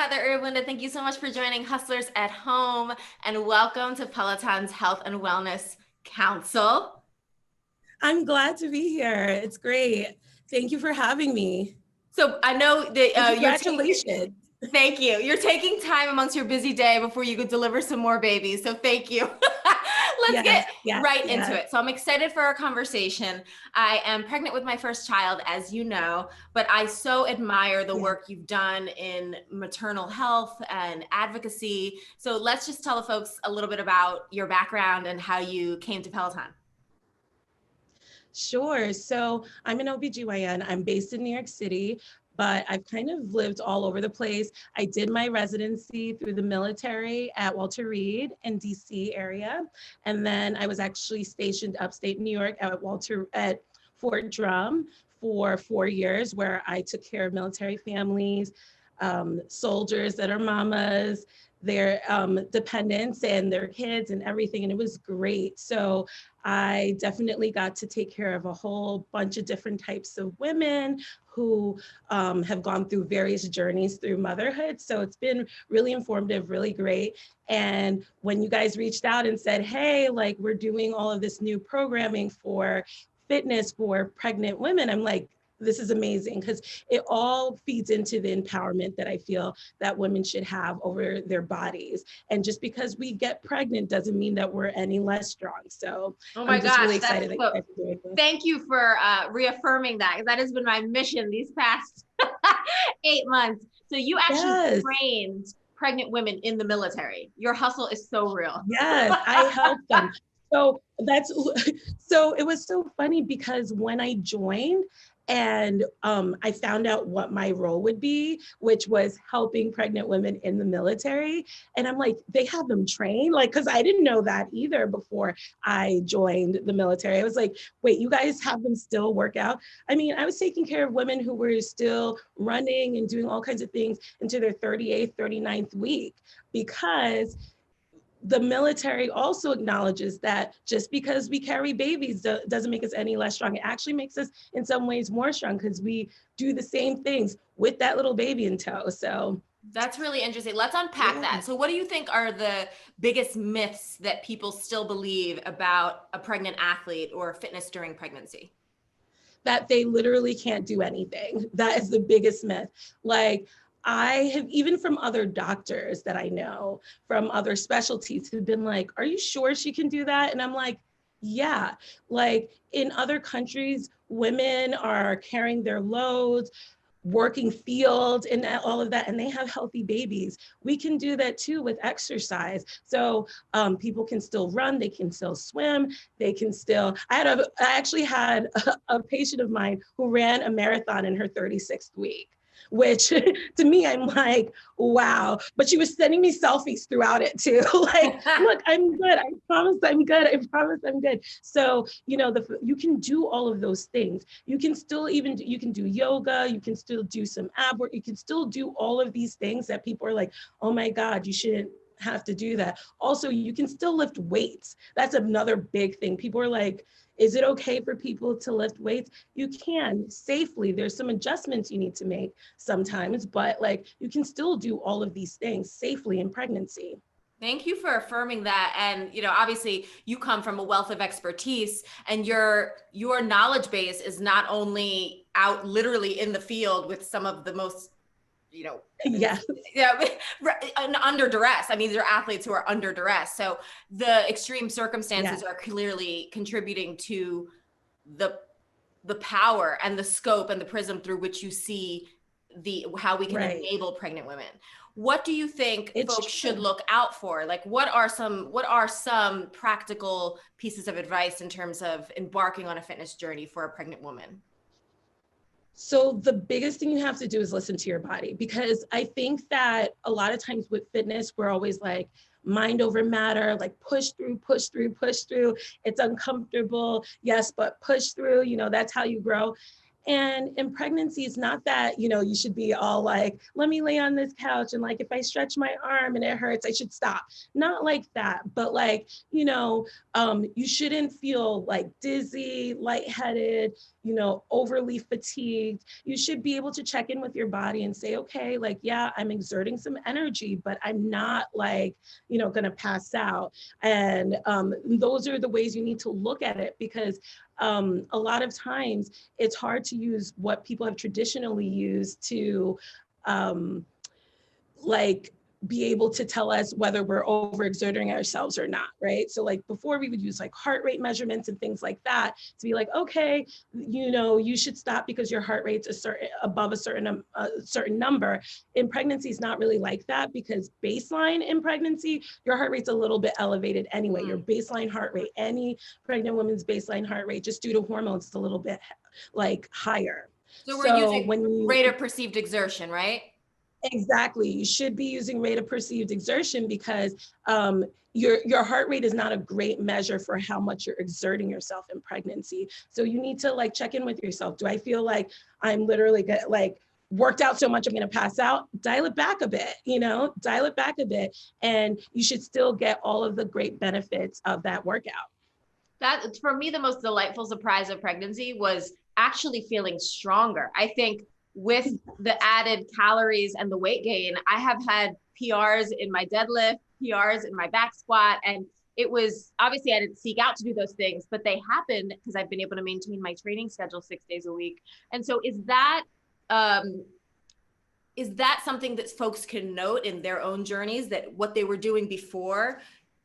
Heather Irobunda. Thank you so much for joining Hustlers at Home, and welcome to Peloton's Health and Wellness Council. I'm glad to be here. It's great. Thank you for having me. So I know that congratulations. Thank you. You're taking time amongst your busy day before you could deliver some more babies. So thank you. Let's get right into it. So I'm excited for our conversation. I am pregnant with my first child, as you know, but I so admire the work you've done in maternal health and advocacy. So let's just tell the folks a little bit about your background and how you came to Peloton. Sure. So I'm an OBGYN. I'm based in New York City, but I've kind of lived all over the place. I did my residency through the military at Walter Reed in DC area. And then I was actually stationed upstate New York at Fort Drum for 4 years, where I took care of military families, soldiers that are mamas, their dependents and their kids and everything. And it was great. So I definitely got to take care of a whole bunch of different types of women who have gone through various journeys through motherhood. So it's been really informative, really great. And when you guys reached out and said, hey, like we're doing all of this new programming for fitness for pregnant women, I'm like, this is amazing, because it all feeds into the empowerment that I feel that women should have over their bodies. And just because we get pregnant doesn't mean that we're any less strong. So I'm just really excited that you guys are doing this. Thank you for reaffirming that, because that has been my mission these past 8 months. So you actually trained pregnant women in the military. Your hustle is so real. Yes, I helped them. So it was so funny, because when I joined, and I found out what my role would be, which was helping pregnant women in the military. And I'm like, they have them trained? Like, because I didn't know that either before I joined the military. I was like, wait, you guys have them still work out? I mean, I was taking care of women who were still running and doing all kinds of things into their 38th, 39th week, because the military also acknowledges that just because we carry babies doesn't make us any less strong. It actually makes us in some ways more strong, because we do the same things with that little baby in tow. So that's really interesting. Let's unpack that. So what do you think are the biggest myths that people still believe about a pregnant athlete or fitness during pregnancy? That they literally can't do anything. That is the biggest myth. Like, I have, even from other doctors that I know from other specialties, have been like, are you sure she can do that? And I'm like, yeah. Like, in other countries, women are carrying their loads, working fields and all of that, and they have healthy babies. We can do that too with exercise. So people can still run, they can still swim, they can still, I actually had a patient of mine who ran a marathon in her 36th week, which to me, I'm like, wow. But she was sending me selfies throughout it too. Like, look, I'm good. I promise I'm good. I promise I'm good. So, you know, you can do all of those things. You can still you can do yoga. You can still do some ab work. You can still do all of these things that people are like, oh my God, you shouldn't have to do that. Also, you can still lift weights. That's another big thing. People are like, is it okay for people to lift weights? You can safely. There's some adjustments you need to make sometimes, but like you can still do all of these things safely in pregnancy. Thank you for affirming that. And, you know, obviously you come from a wealth of expertise, and your knowledge base is not only out literally in the field with some of the most, you know, under duress. I mean, these are athletes who are under duress. So the extreme circumstances are clearly contributing to the power and the scope and the prism through which you see how we can enable pregnant women. What do you think folks should look out for? Like, what are some practical pieces of advice in terms of embarking on a fitness journey for a pregnant woman? So the biggest thing you have to do is listen to your body, because I think that a lot of times with fitness, we're always like mind over matter, like push through, push through, push through. It's uncomfortable. Yes, but push through, you know, that's how you grow. And in pregnancy, it's not that, you know, you should be all like, let me lay on this couch and like, if I stretch my arm and it hurts, I should stop. Not like that, but like, you know, you shouldn't feel like dizzy, lightheaded, you know, overly fatigued. You should be able to check in with your body and say, okay, like, yeah, I'm exerting some energy, but I'm not like, you know, gonna pass out. And those are the ways you need to look at it, because a lot of times it's hard to use what people have traditionally used to like be able to tell us whether we're overexerting ourselves or not, right? So like before we would use like heart rate measurements and things like that to be like, okay, you know, you should stop because your heart rate's above a certain number. In pregnancy, it's not really like that, because baseline in pregnancy, your heart rate's a little bit elevated anyway. Your baseline heart rate, any pregnant woman's baseline heart rate, just due to hormones, is a little bit like higher. So we're using rate of perceived exertion, right? Exactly. You should be using rate of perceived exertion, because your heart rate is not a great measure for how much you're exerting yourself in pregnancy. So you need to like check in with yourself. Do I feel like I'm literally like worked out so much I'm going to pass out? Dial it back a bit, you know, dial it back a bit, and you should still get all of the great benefits of that workout. That, for me, the most delightful surprise of pregnancy was actually feeling stronger. I think with the added calories and the weight gain, I have had PRs in my deadlift, PRs in my back squat. And it was, obviously I didn't seek out to do those things, but they happened because I've been able to maintain my training schedule 6 days a week. And so is that something that folks can note in their own journeys, that what they were doing before,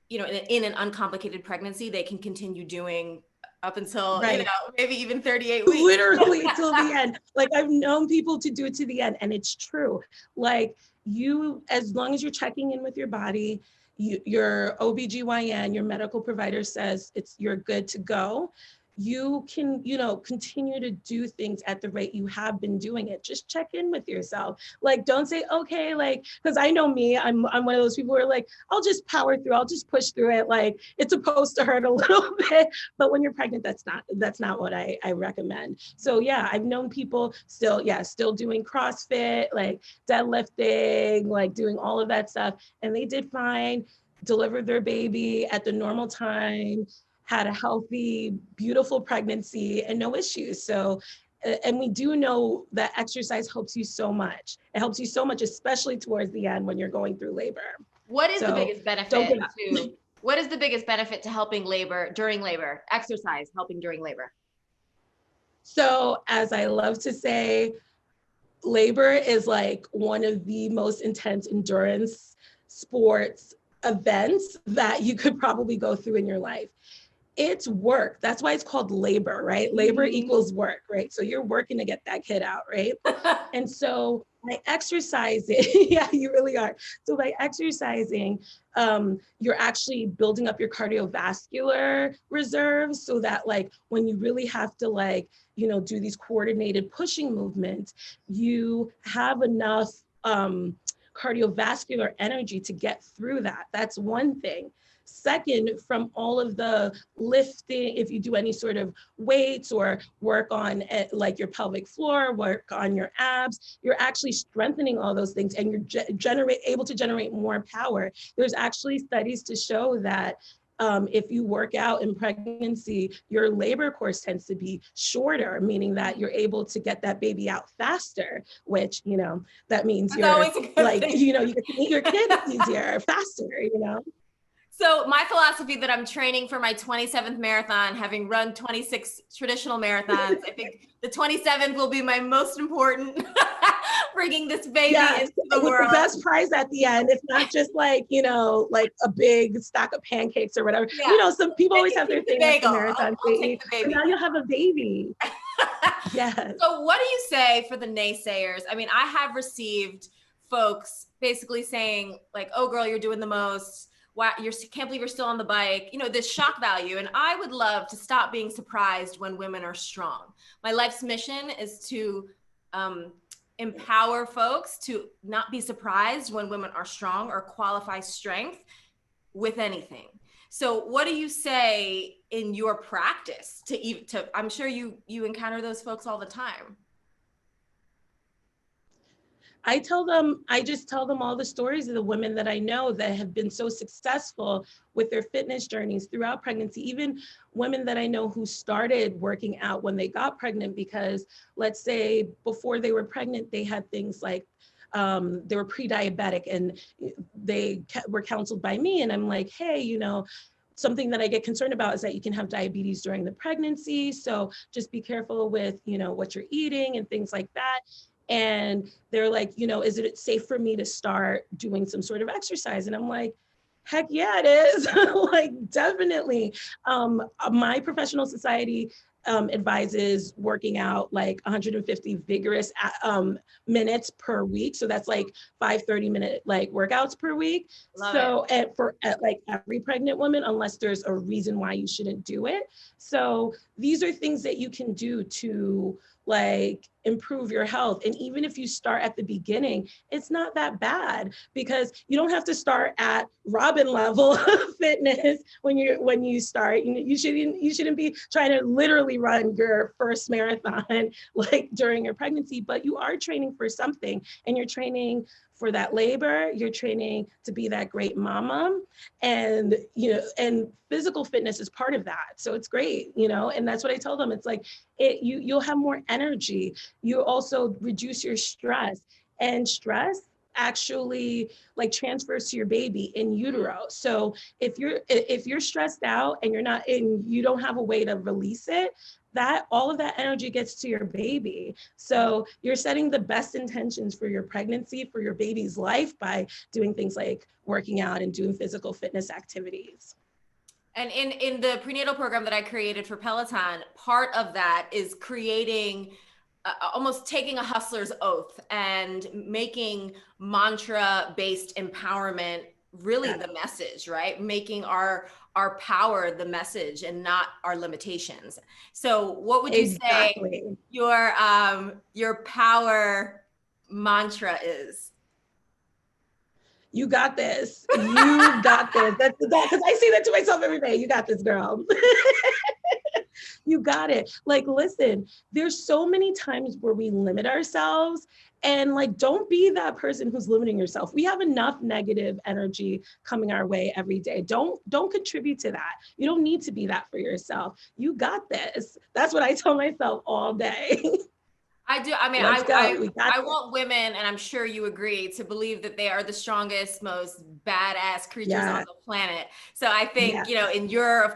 you know, in an uncomplicated pregnancy, they can continue doing up until, right, you know, maybe even 38 weeks. Literally till the end. Like I've known people to do it to the end, and it's true. Like you, as long as you're checking in with your body, your OBGYN, your medical provider says you're good to go, you can, you know, continue to do things at the rate you have been doing it. Just check in with yourself. Like, don't say, okay, like, because I know me, I'm one of those people who are like, I'll just power through, I'll just push through it. Like, it's supposed to hurt a little bit, but when you're pregnant, that's not what I recommend. So yeah, I've known people still doing CrossFit, like deadlifting, like doing all of that stuff. And they did fine, delivered their baby at the normal time, had a healthy, beautiful pregnancy, and no issues. So, and we do know that exercise helps you so much. It helps you so much, especially towards the end when you're going through labor. What is the biggest benefit what is the biggest benefit to helping during labor? Exercise helping during labor. So, as I love to say, labor is like one of the most intense endurance sports events that you could probably go through in your life. It's work. That's why it's called labor, right? Labor equals work, right? So you're working to get that kid out, right? And so by exercising, yeah, you really are. So by exercising, you're actually building up your cardiovascular reserves, so that like when you really have to like, you know, do these coordinated pushing movements, you have enough cardiovascular energy to get through that. That's one thing. Second, from all of the lifting, if you do any sort of weights or work on like your pelvic floor, work on your abs, you're actually strengthening all those things, and you're able to generate more power. There's actually studies to show that if you work out in pregnancy, your labor course tends to be shorter, meaning that you're able to get that baby out faster, which, you know, that means you're like, you know, you can meet your kid easier, faster, you know? So my philosophy that I'm training for my 27th marathon, having run 26 traditional marathons, I think the 27th will be my most important, bringing this baby into the world. With the best prize at the end. It's not just like, you know, like a big stack of pancakes or whatever. Yeah. You know, some people always have their thing at the marathon. I'll take the baby. Now you'll have a baby. Yes. So what do you say for the naysayers? I mean, I have received folks basically saying like, oh girl, you're doing the most. Wow, can't believe you're still on the bike, you know, this shock value. And I would love to stop being surprised when women are strong. My life's mission is to empower folks to not be surprised when women are strong or qualify strength with anything. So what do you say in your practice I'm sure you encounter those folks all the time. I just tell them all the stories of the women that I know that have been so successful with their fitness journeys throughout pregnancy, even women that I know who started working out when they got pregnant, because let's say before they were pregnant, they had things like they were pre-diabetic, and they were counseled by me. And I'm like, hey, you know, something that I get concerned about is that you can have diabetes during the pregnancy. So just be careful with, you know, what you're eating and things like that. And they're like, you know, is it safe for me to start doing some sort of exercise? And I'm like, heck yeah, it is. Like, definitely. My professional society advises working out like 150 vigorous minutes per week. So that's like 5 30-minute like workouts per week. Love it. At like every pregnant woman, unless there's a reason why you shouldn't do it. So these are things that you can do to like improve your health. And even if you start at the beginning, it's not that bad, because you don't have to start at Robin level fitness when you start. You shouldn't be trying to literally run your first marathon like during your pregnancy, but you are training for something, and you're training for that labor, you're training to be that great mama, and you know, and physical fitness is part of that. So it's great, you know, and that's what I tell them. It's like you'll have more energy. You also reduce your stress, and stress actually like transfers to your baby in utero. So if you're stressed out and you don't have a way to release it, that all of that energy gets to your baby. So you're setting the best intentions for your pregnancy, for your baby's life, by doing things like working out and doing physical fitness activities. And in the prenatal program that I created for Peloton, part of that is creating almost taking a hustler's oath and making mantra-based empowerment really the message, right? Making our power the message and not our limitations. So what would you say your power mantra is? You got this. You got this. That's because I say that to myself every day. You got this, girl. You got it. Like, listen, there's so many times where we limit ourselves, and like, don't be that person who's limiting yourself. We have enough negative energy coming our way every day. Don't contribute to that. You don't need to be that for yourself. You got this. That's what I tell myself all day. I do. I mean, I want women, and I'm sure you agree, to believe that they are the strongest, most badass creatures on the planet. So I think, you know, in your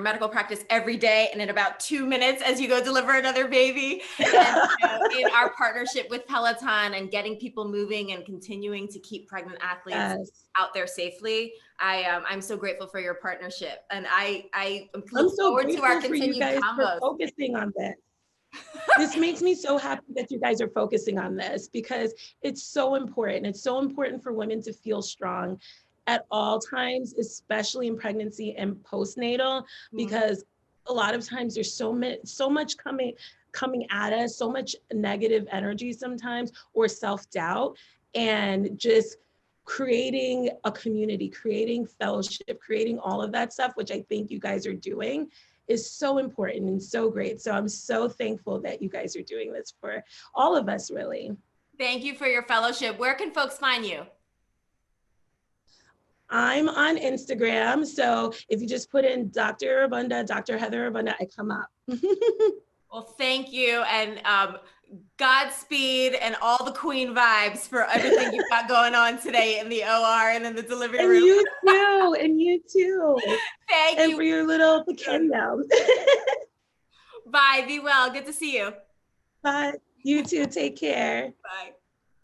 medical practice every day, and in about 2 minutes as you go deliver another baby, and you know, in our partnership with Peloton and getting people moving and continuing to keep pregnant athletes out there safely, I'm so grateful for your partnership, and I look forward to our continued combos. Focusing on this. This makes me so happy that you guys are focusing on this, because it's so important. It's so important for women to feel strong at all times, especially in pregnancy and postnatal, because a lot of times there's so much coming at us, so much negative energy sometimes, or self-doubt, and just creating a community, creating fellowship, creating all of that stuff, which I think you guys are doing, is so important and so great. So I'm so thankful that you guys are doing this for all of us, really. Thank you for your fellowship. Where can folks find you? I'm on Instagram. So if you just put in Dr. Irobunda, Dr. Heather Irobunda, I come up. Well, thank you. And Godspeed and all the queen vibes for everything you've got going on today in the OR and in the delivery room. And you too. Thank you. And for your little pequeño. Bye. Be well. Good to see you. Bye. You too. Take care. Bye.